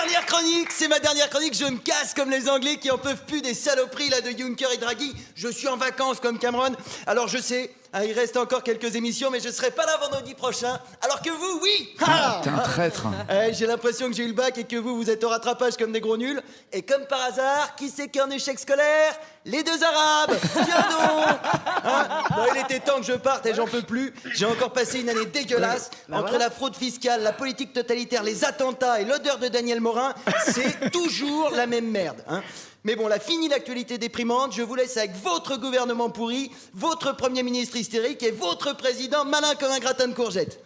dernière chronique, c'est ma dernière chronique. Je me casse comme les Anglais qui en peuvent plus des saloperies là de Juncker et Draghi. Je suis en vacances comme Cameron. Alors je sais, il reste encore quelques émissions, mais je serai pas là vendredi prochain. Alors que vous, oui. T'es un traître. J'ai l'impression que j'ai eu le bac et que vous êtes au rattrapage comme des gros nuls. Et comme par hasard, qui c'est qui est en échec scolaire? Les deux Arabes. Tiens donc. Bon, il était temps que je parte et j'en peux plus. J'ai encore passé une année dégueulasse. Entre la fraude fiscale, la politique totalitaire, les attentats et l'odeur de Daniel Morin, c'est toujours la même merde. Mais bon, là, fini l'actualité déprimante. Je vous laisse avec votre gouvernement pourri, votre premier ministre hystérique et votre président malin comme un gratin de courgettes.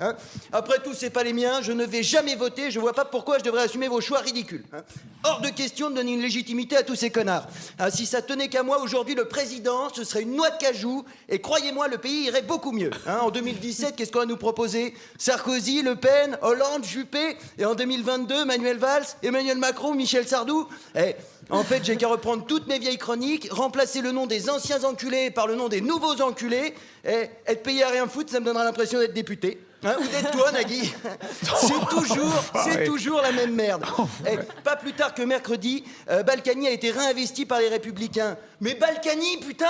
Après tout, c'est pas les miens. Je ne vais jamais voter. Je vois pas pourquoi je devrais assumer vos choix ridicules. Hors de question de donner une légitimité à tous ces connards. Si ça tenait qu'à moi, aujourd'hui, le président, ce serait une noix de cajou. Et croyez-moi, le pays irait beaucoup mieux. En 2017, qu'est-ce qu'on va nous proposer? Sarkozy, Le Pen, Hollande, Juppé. Et en 2022, Manuel Valls, Emmanuel Macron, Michel Sardou. En fait, j'ai qu'à reprendre toutes mes vieilles chroniques, remplacer le nom des anciens enculés par le nom des nouveaux enculés, et être payé à rien foutre, ça me donnera l'impression d'être député. Ou d'être toi, Nagui. C'est toujours la même merde. Pas plus tard que mercredi, Balkany a été réinvesti par les Républicains. Mais Balkany, putain!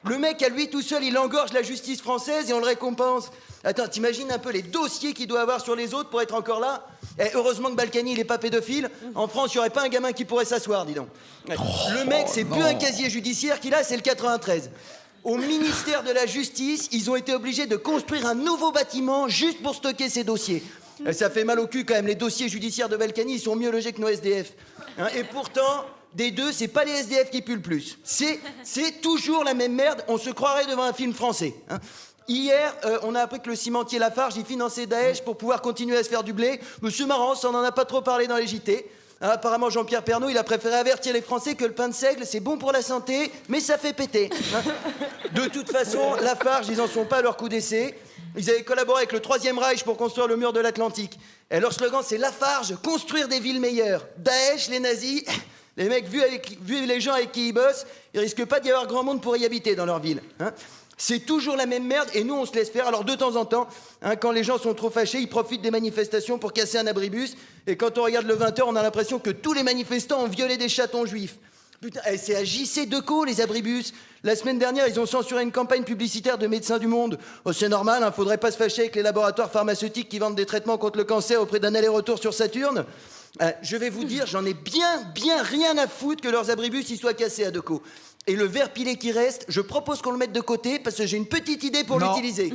Le mec, à lui tout seul, il engorge la justice française et on le récompense. Attends, t'imagines un peu les dossiers qu'il doit avoir sur les autres pour être encore là? Heureusement que Balkany, il est pas pédophile. En France, il n'y aurait pas un gamin qui pourrait s'asseoir, dis donc. Le mec, c'est plus un casier judiciaire qu'il a, c'est le 93. Au ministère de la Justice, ils ont été obligés de construire un nouveau bâtiment juste pour stocker ces dossiers. Ça fait mal au cul quand même, les dossiers judiciaires de Balkany, ils sont mieux logés que nos SDF. Et pourtant, des deux, c'est pas les SDF qui puent le plus. C'est toujours la même merde, on se croirait devant un film français. Hier, on a appris que le cimentier Lafarge, il finançait Daesh pour pouvoir continuer à se faire du blé. Monsieur marrant, ça on en a pas trop parlé dans les JT. Apparemment, Jean-Pierre Pernaut, il a préféré avertir les Français que le pain de seigle, c'est bon pour la santé, mais ça fait péter. De toute façon, Lafarge, ils en sont pas à leur coup d'essai. Ils avaient collaboré avec le Troisième Reich pour construire le mur de l'Atlantique. Et leur slogan, c'est Lafarge, construire des villes meilleures. Daesh, les nazis, les mecs, vu les gens avec qui ils bossent, ils risquent pas d'y avoir grand monde pour y habiter dans leur ville. C'est toujours la même merde et nous on se laisse faire. Alors de temps en temps, quand les gens sont trop fâchés, ils profitent des manifestations pour casser un abribus. Et quand on regarde le 20h, on a l'impression que tous les manifestants ont violé des chatons juifs. Putain, c'est à JC Decaux les abribus. La semaine dernière, ils ont censuré une campagne publicitaire de Médecins du Monde. C'est normal, faudrait pas se fâcher avec les laboratoires pharmaceutiques qui vendent des traitements contre le cancer au prix d'un aller-retour sur Saturne. Je vais vous dire, j'en ai bien rien à foutre que leurs abribus y soient cassés à Decaux. Et le verre pilé qui reste, je propose qu'on le mette de côté parce que j'ai une petite idée pour l'utiliser.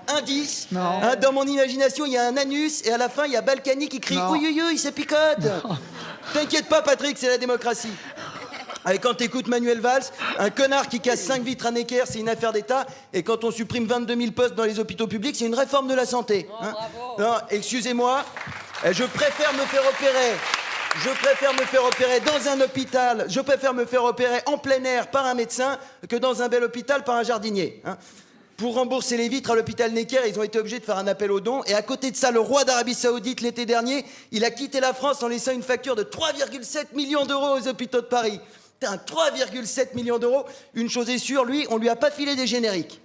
Indice. Dans mon imagination, il y a un anus et à la fin, il y a Balkany qui crie « Oui, ça picote !» T'inquiète pas, Patrick, c'est la démocratie. Et quand t'écoutes Manuel Valls, un connard qui casse 5 vitres à Necker, c'est une affaire d'État. Et quand on supprime 22 000 postes dans les hôpitaux publics, c'est une réforme de la santé. Non, excusez-moi, je préfère me faire opérer. Je préfère me faire opérer dans un hôpital, je préfère me faire opérer en plein air par un médecin que dans un bel hôpital par un jardinier. Pour rembourser les vitres à l'hôpital Necker, ils ont été obligés de faire un appel aux dons. Et à côté de ça, le roi d'Arabie Saoudite, l'été dernier, il a quitté la France en laissant une facture de 3,7 millions d'euros aux hôpitaux de Paris. 3,7 millions d'euros. Une chose est sûre, lui, on lui a pas filé des génériques.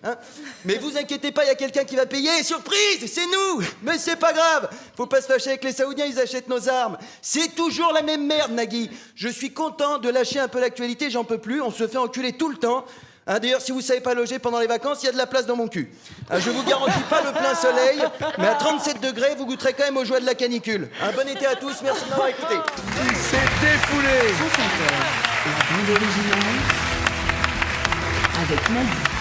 Mais vous inquiétez pas, il y a quelqu'un qui va payer. Surprise, c'est nous. Mais c'est pas grave. Faut pas se fâcher avec les Saoudiens, ils achètent nos armes. C'est toujours la même merde, Nagui. Je suis content de lâcher un peu l'actualité, j'en peux plus. On se fait enculer tout le temps. D'ailleurs, si vous savez pas loger pendant les vacances, il y a de la place dans mon cul. Je vous garantis pas le plein soleil, mais à 37 degrés, vous goûterez quand même aux joies de la canicule. Un bon été à tous, merci de m'avoir écouté. Il s'est défoulé. La bande originale avec Nagui.